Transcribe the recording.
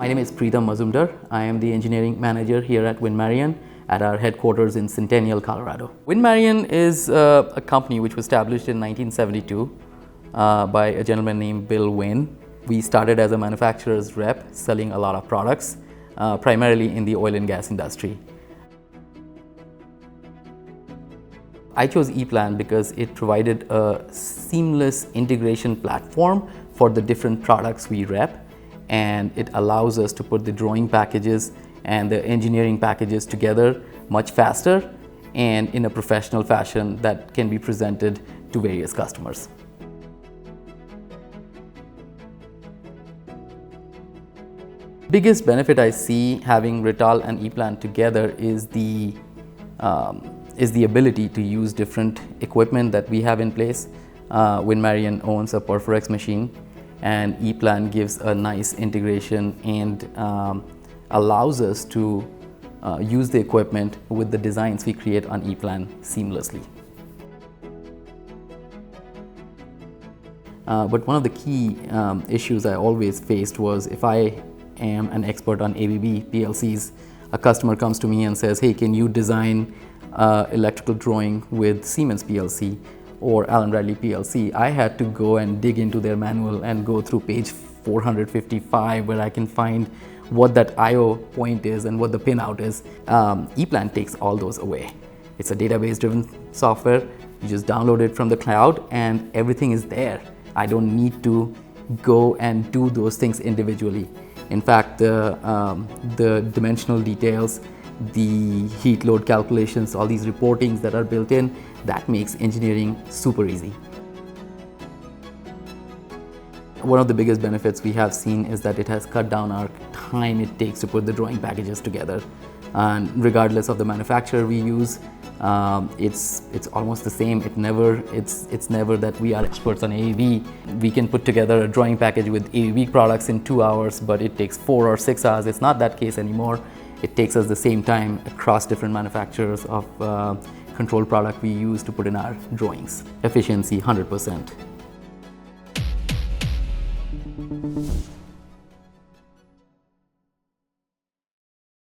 My name is Pritam Mazumder. I am the engineering manager here at Winn-Marion at our headquarters in Centennial, Colorado. Winn-Marion is a company which was established in 1972 by a gentleman named Bill Winn. We started as a manufacturer's rep selling a lot of products, primarily in the oil and gas industry. I chose EPLAN because it provided a seamless integration platform for the different products we rep, and it allows us to put the drawing packages and the engineering packages together much faster and in a professional fashion that can be presented to various customers. Biggest benefit I see having Rittal and EPLAN together is the ability to use different equipment that we have in place. Winn-Marion owns a Perforex machine, and EPLAN gives a nice integration and allows us to use the equipment with the designs we create on EPLAN seamlessly. But one of the key issues I always faced was if I am an expert on ABB PLCs, a customer comes to me and says, hey, can you design electrical drawing with Siemens PLC or Allen Bradley PLC? I had to go and dig into their manual and go through page 455 where I can find what that I/O point is and what the pinout is. EPLAN takes all those away. It's a database-driven software. You just download it from the cloud and everything is there. I don't need to go and do those things individually. In fact, the dimensional details, the heat load calculations, all these reportings that are built in, that makes engineering super easy. One of the biggest benefits we have seen is that it has cut down our time it takes to put the drawing packages together. And regardless of the manufacturer we use, it's almost the same. It's never that we are experts on ABB. We can put together a drawing package with ABB products in 2 hours, but it takes 4 or 6 hours. It's not that case anymore. It takes us the same time across different manufacturers of control product we use to put in our drawings. Efficiency, 100%.